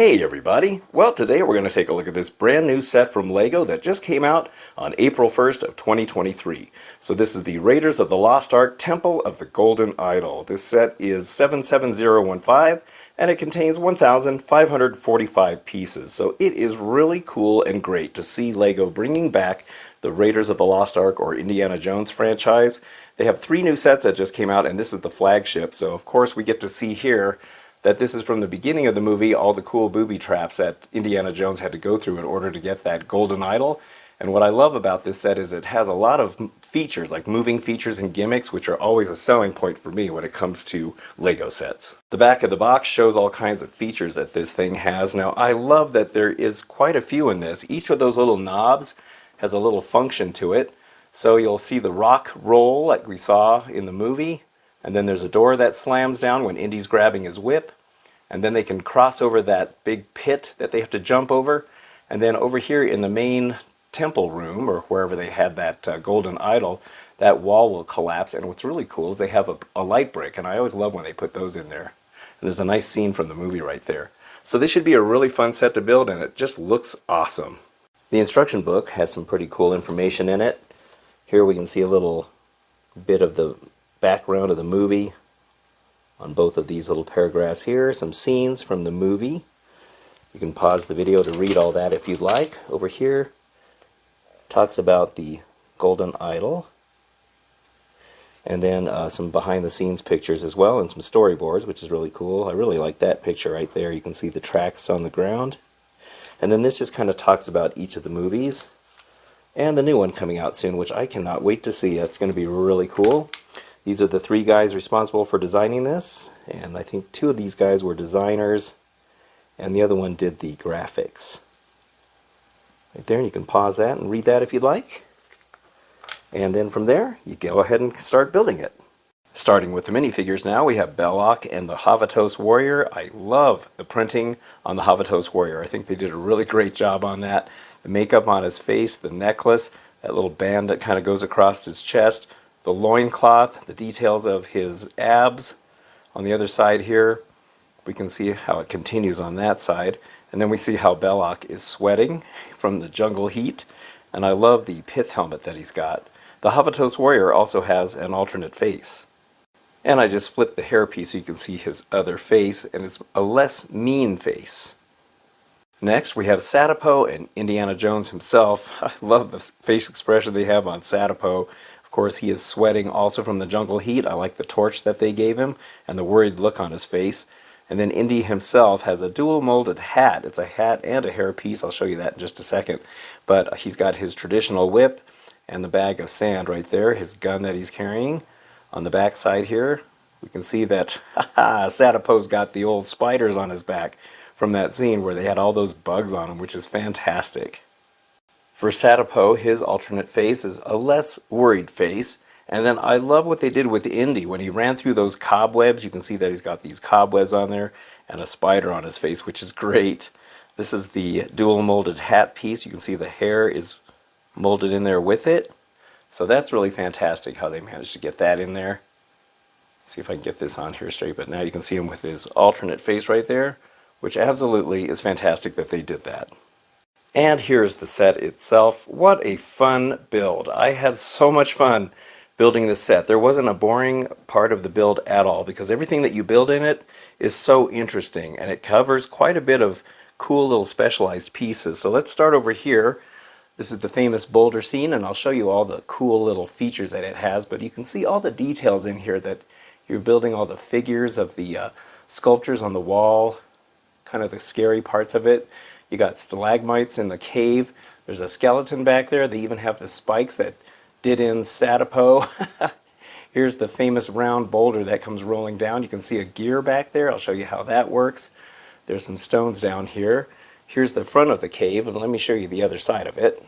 Hey everybody! Well, today we're going to take a look at this brand new set from LEGO that just came out on April 1st of 2023. So this is the Raiders of the Lost Ark Temple of the Golden Idol. This set is 77015 and it contains 1,545 pieces. So it is really cool and great to see LEGO bringing back the Raiders of the Lost Ark or Indiana Jones franchise. They have 3 new sets that just came out, and this is the flagship. So of course we get to see here that this is from the beginning of the movie, all the cool booby traps that Indiana Jones had to go through in order to get that golden idol. And what I love about this set is it has a lot of features, like moving features and gimmicks, which are always a selling point for me when it comes to LEGO sets. The back of the box shows all kinds of features that this thing has. Now, I love that there is quite a few in this. Each of those little knobs has a little function to it. So you'll see the rock roll like we saw in the movie. And then there's a door that slams down when Indy's grabbing his whip. And then they can cross over that big pit that they have to jump over. And then over here in the main temple room, or wherever they had that golden idol, that wall will collapse. And what's really cool is they have a light brick. And I always love when they put those in there. And there's a nice scene from the movie right there. So this should be a really fun set to build, and it just looks awesome. The instruction book has some pretty cool information in it. Here we can see a little bit of the background of the movie on both of these little paragraphs here. Some scenes from the movie. You can pause the video to read all that if you'd like. Over here talks about the golden idol, and then some behind the scenes pictures as well, and some storyboards, which is really cool. I really like that picture right there. You can see the tracks on the ground. And then this just kind of talks about each of the movies and the new one coming out soon, which I cannot wait to see. That's going to be really cool. These are the 3 guys responsible for designing this, and I think 2 of these guys were designers, and the other one did the graphics. Right there, and you can pause that and read that if you'd like. And then from there, you go ahead and start building it. Starting with the minifigures now, we have Belloc and the Havatos Warrior. I love the printing on the Havatos Warrior. I think they did a really great job on that. The makeup on his face, the necklace, that little band that kind of goes across his chest, the loincloth, the details of his abs. On the other side here, we can see how it continues on that side. And then we see how Belloc is sweating from the jungle heat. And I love the pith helmet that he's got. The Havatos Warrior also has an alternate face. And I just flipped the hairpiece so you can see his other face, and it's a less mean face. Next, we have Satipo and Indiana Jones himself. I love the face expression they have on Satipo. Of course, he is sweating also from the jungle heat. I like the torch that they gave him and the worried look on his face. And then Indy himself has a dual molded hat. It's a hat and a hairpiece. I'll show you that in just a second. But he's got his traditional whip and the bag of sand right there, his gun that he's carrying. On the back side here, we can see that Satipo's got the old spiders on his back from that scene where they had all those bugs on him, which is fantastic. For Satipo, his alternate face is a less worried face. And then I love what they did with Indy. When he ran through those cobwebs, you can see that he's got these cobwebs on there and a spider on his face, which is great. This is the dual molded hat piece. You can see the hair is molded in there with it. So that's really fantastic how they managed to get that in there. See if I can get this on here straight, but now you can see him with his alternate face right there, which absolutely is fantastic that they did that. And here's the set itself. What a fun build. I had so much fun building this set. There wasn't a boring part of the build at all, because everything that you build in it is so interesting, and it covers quite a bit of cool little specialized pieces. So let's start over here. This is the famous boulder scene, and I'll show you all the cool little features that it has, but you can see all the details in here that you're building, all the figures of the sculptures on the wall, kind of the scary parts of it. You got stalagmites in the cave. There's a skeleton back there. They even have the spikes that did in Satipo. Here's the famous round boulder that comes rolling down. You can see a gear back there. I'll show you how that works. There's some stones down here. Here's the front of the cave, and let me show you the other side of it.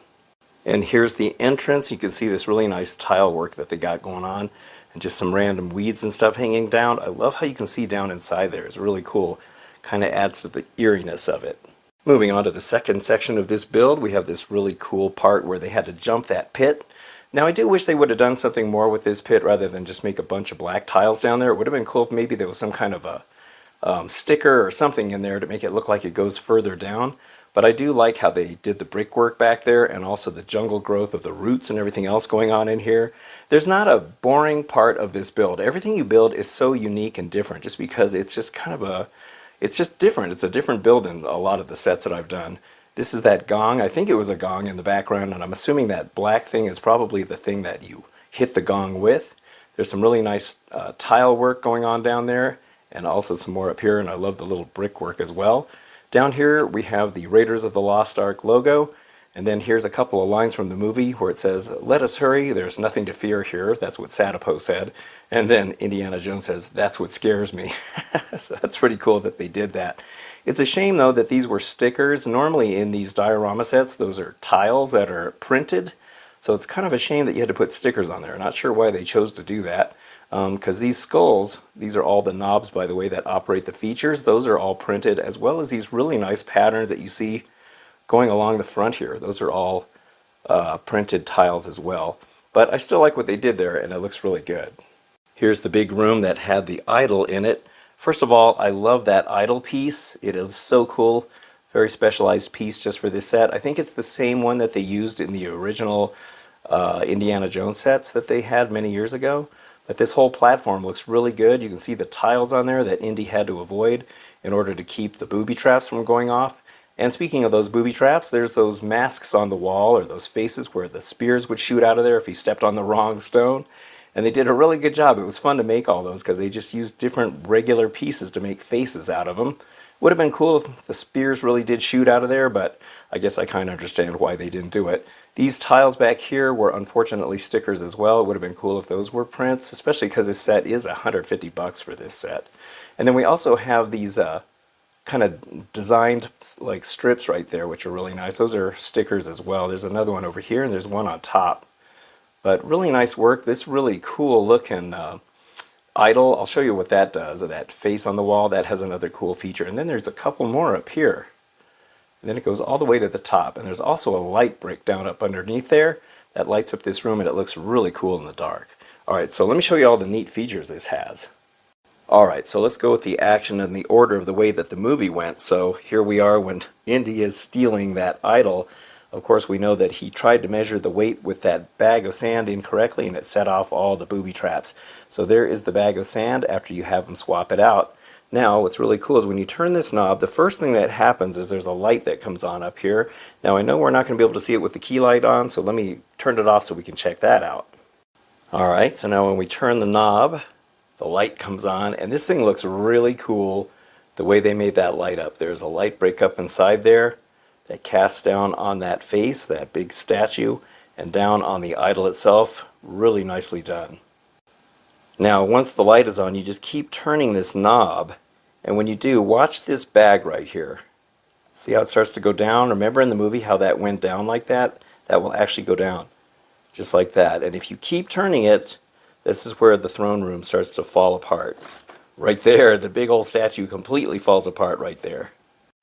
And here's the entrance. You can see this really nice tile work that they got going on, and just some random weeds and stuff hanging down. I love how you can see down inside there. It's really cool. Kind of adds to the eeriness of it. Moving on to the second section of this build, we have this really cool part where they had to jump that pit. Now, I do wish they would have done something more with this pit rather than just make a bunch of black tiles down there. It would have been cool if maybe there was some kind of a sticker or something in there to make it look like it goes further down. But I do like how they did the brickwork back there and also the jungle growth of the roots and everything else going on in here. There's not a boring part of this build. Everything you build is so unique and different just because it's just kind of it's just different. It's a different build than a lot of the sets that I've done. This is that gong. I think it was a gong in the background, and I'm assuming that black thing is probably the thing that you hit the gong with. There's some really nice tile work going on down there, and also some more up here, and I love the little brickwork as well. Down here we have the Raiders of the Lost Ark logo, and then here's a couple of lines from the movie where it says, "Let us hurry, there's nothing to fear here." That's what Sadapo said. And then Indiana Jones says, "That's what scares me." So that's pretty cool that they did that. It's a shame though that these were stickers. Normally in these diorama sets, those are tiles that are printed. So it's kind of a shame that you had to put stickers on there. Not sure why they chose to do that. Because these skulls, these are all the knobs, by the way, that operate the features. Those are all printed, as well as these really nice patterns that you see going along the front here. Those are all printed tiles as well. But I still like what they did there, and it looks really good. Here's the big room that had the idol in it. First of all, I love that idol piece. It is so cool. Very specialized piece just for this set. I think it's the same one that they used in the original Indiana Jones sets that they had many years ago. But this whole platform looks really good. You can see the tiles on there that Indy had to avoid in order to keep the booby traps from going off. And speaking of those booby traps, there's those masks on the wall, or those faces where the spears would shoot out of there if he stepped on the wrong stone. And they did a really good job. It was fun to make all those because they just used different regular pieces to make faces out of them. Would have been cool if the spears really did shoot out of there, but I guess I kind of understand why they didn't do it. These tiles back here were unfortunately stickers as well. It would have been cool if those were prints, especially because this set is $150 for this set. And then we also have these kind of designed like strips right there, which are really nice. Those are stickers as well. There's another one over here, and there's one on top. But really nice work. This really cool looking idol. I'll show you what that does. That face on the wall, that has another cool feature. And then there's a couple more up here. And then it goes all the way to the top. And there's also a light brick down up underneath there that lights up this room, and it looks really cool in the dark. Alright, so let me show you all the neat features this has. Alright, so let's go with the action and the order of the way that the movie went. So here we are when Indy is stealing that idol. Of course, we know that he tried to measure the weight with that bag of sand incorrectly, and it set off all the booby traps. So there is the bag of sand after you have them swap it out. Now, what's really cool is when you turn this knob, the first thing that happens is there's a light that comes on up here. Now, I know we're not going to be able to see it with the key light on, so let me turn it off so we can check that out. Alright, so now when we turn the knob, the light comes on, and this thing looks really cool the way they made that light up. There's a light break up inside there that casts down on that face, that big statue, and down on the idol itself. Really nicely done. Now, once the light is on, you just keep turning this knob, and when you do, watch this bag right here. See how it starts to go down? Remember in the movie how that went down like that? That will actually go down, just like that. And if you keep turning it, this is where the throne room starts to fall apart. Right there, the big old statue completely falls apart right there.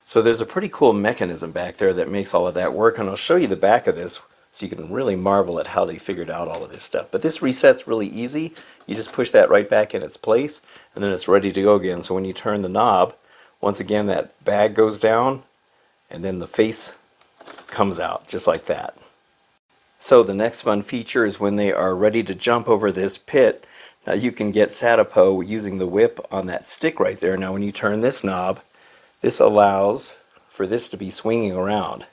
So there's a pretty cool mechanism back there that makes all of that work, and I'll show you the back of this so you can really marvel at how they figured out all of this stuff. But this reset's really easy. You just push that right back in its place, and then it's ready to go again. So when you turn the knob, once again that bag goes down, and then the face comes out, just like that. So the next fun feature is when they are ready to jump over this pit. Now you can get Sadapo using the whip on that stick right there. Now when you turn this knob, this allows for this to be swinging around.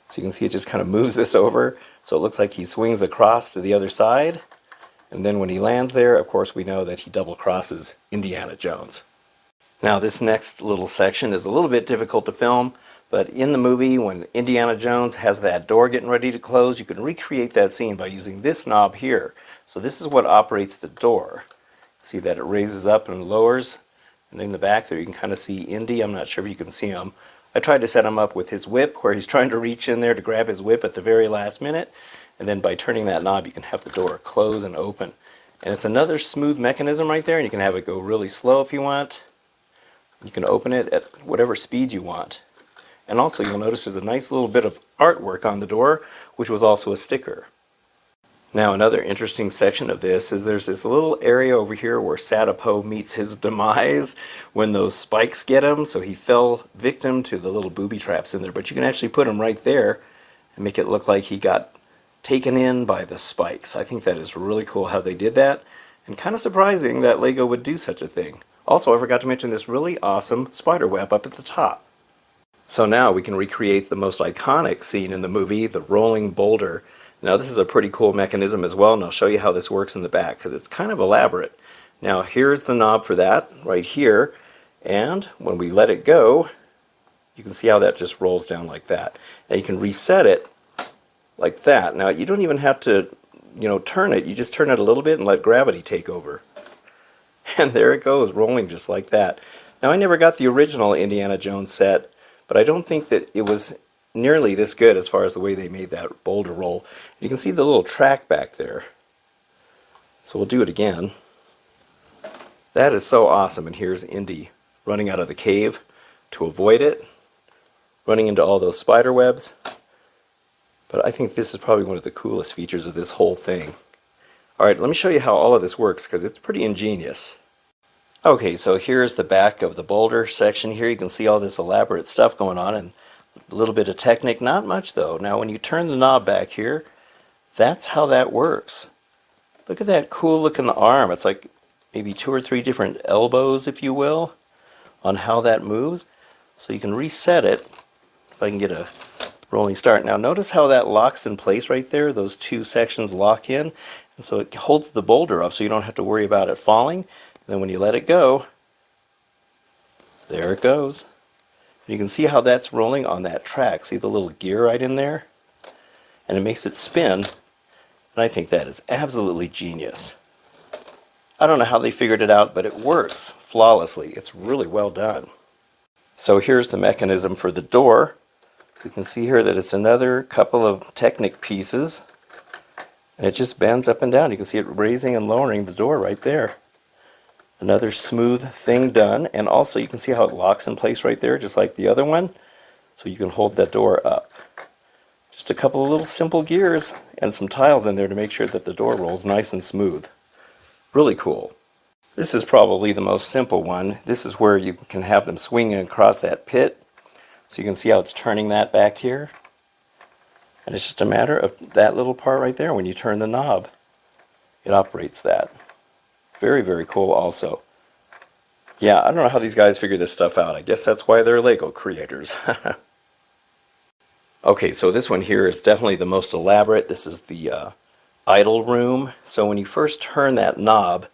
So you can see it just kind of moves this over, so it looks like he swings across to the other side. And then when he lands there, of course we know that he double crosses Indiana Jones. Now this next little section is a little bit difficult to film, but in the movie when Indiana Jones has that door getting ready to close, you can recreate that scene by using this knob here. So this is what operates the door. See that it raises up and lowers, and in the back there you can kind of see Indy. I'm not sure if you can see him. I tried to set him up with his whip, where he's trying to reach in there to grab his whip at the very last minute, and then by turning that knob you can have the door close and open. And it's another smooth mechanism right there, and you can have it go really slow if you want. You can open it at whatever speed you want. And also you'll notice there's a nice little bit of artwork on the door, which was also a sticker. Now, another interesting section of this is there's this little area over here where Sadapo meets his demise when those spikes get him. So he fell victim to the little booby traps in there. But you can actually put him right there and make it look like he got taken in by the spikes. I think that is really cool how they did that, and kind of surprising that Lego would do such a thing. Also, I forgot to mention this really awesome spider web up at the top. So now we can recreate the most iconic scene in the movie, the rolling boulder. Now this is a pretty cool mechanism as well, and I'll show you how this works in the back because it's kind of elaborate. Now here's the knob for that right here, and when we let it go, you can see how that just rolls down like that. Now you can reset it like that. Now you don't even have to, turn it. You just turn it a little bit and let gravity take over. And there it goes, rolling just like that. Now I never got the original Indiana Jones set, but I don't think that it was nearly this good as far as the way they made that boulder roll. You can see the little track back there. So we'll do it again. That is so awesome. And here's Indy running out of the cave to avoid it, running into all those spider webs. But I think this is probably one of the coolest features of this whole thing. Alright, let me show you how all of this works because it's pretty ingenious. Okay, so here's the back of the boulder section here. You can see all this elaborate stuff going on and a little bit of technique, not much though. Now when you turn the knob back here, that's how that works. Look at that cool looking arm. It's like maybe 2 or 3 different elbows, if you will, on how that moves. So you can reset it, if I can get a rolling start. Now notice how that locks in place right there. Those 2 sections lock in, and so it holds the boulder up so you don't have to worry about it falling. And then when you let it go, there it goes. You can see how that's rolling on that track. See the little gear right in there? And it makes it spin. And I think that is absolutely genius. I don't know how they figured it out, but it works flawlessly. It's really well done. So here's the mechanism for the door. You can see here that it's another couple of Technic pieces. And it just bends up and down. You can see it raising and lowering the door right there. Another smooth thing done, and also you can see how it locks in place right there, just like the other one, so you can hold that door up. Just a couple of little simple gears and some tiles in there to make sure that the door rolls nice and smooth. Really cool. This is probably the most simple one. This is where you can have them swinging across that pit, so you can see how it's turning that back here. And it's just a matter of that little part right there. When you turn the knob, it operates that. Very, very cool also. Yeah, I don't know how these guys figure this stuff out. I guess that's why they're Lego creators. Okay, so this one here is definitely the most elaborate. This is the idle room. So when you first turn that knob,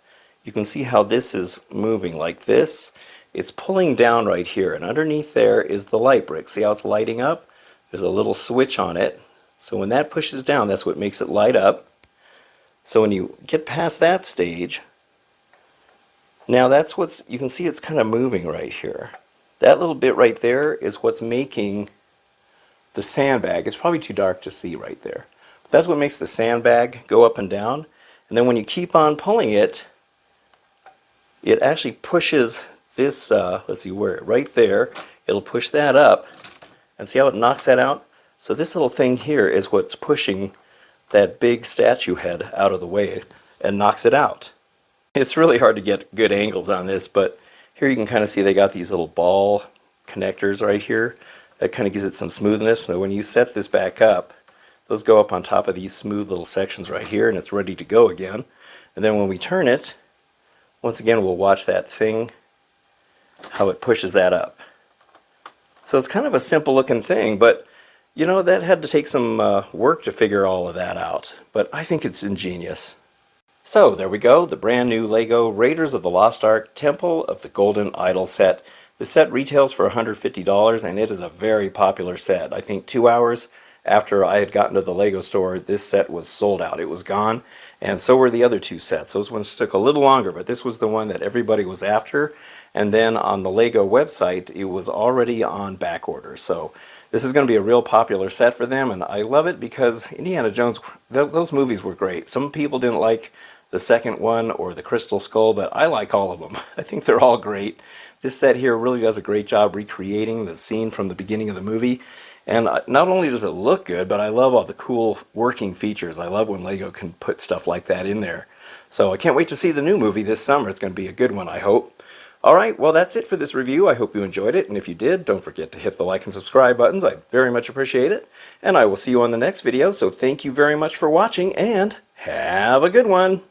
you can see how this is moving like this. It's pulling down right here, and underneath there is the light brick. See how it's lighting up? There's a little switch on it. So when that pushes down, that's what makes it light up. So when you get past that stage, now that's you can see it's kind of moving right here. That little bit right there is what's making the sandbag. It's probably too dark to see right there. That's what makes the sandbag go up and down. And then when you keep on pulling it, it actually pushes this, let's see where, right there. It'll push that up. And see how it knocks that out? So this little thing here is what's pushing that big statue head out of the way and knocks it out. It's really hard to get good angles on this, but here you can kind of see they got these little ball connectors right here. That kind of gives it some smoothness. So when you set this back up, those go up on top of these smooth little sections right here, and it's ready to go again. And then when we turn it, once again, we'll watch that thing, how it pushes that up. So it's kind of a simple looking thing, but that had to take some work to figure all of that out. But I think it's ingenious. So there we go, the brand new Lego Raiders of the Lost Ark Temple of the Golden Idol set. The set retails for $150, and it is a very popular set. I think 2 hours after I had gotten to the Lego store, this set was sold out. It was gone, and so were the other 2 sets. Those ones took a little longer, but this was the one that everybody was after. And then on the Lego website, it was already on back order. So this is going to be a real popular set for them, and I love it because Indiana Jones, those movies were great. Some people didn't like the second one or the Crystal Skull, but I like all of them. I think they're all great. This set here really does a great job recreating the scene from the beginning of the movie. And not only does it look good, but I love all the cool working features. I love when Lego can put stuff like that in there. So I can't wait to see the new movie this summer. It's going to be a good one, I hope. Alright, well that's it for this review. I hope you enjoyed it, and if you did, don't forget to hit the like and subscribe buttons. I very much appreciate it. And I will see you on the next video, so thank you very much for watching, and have a good one!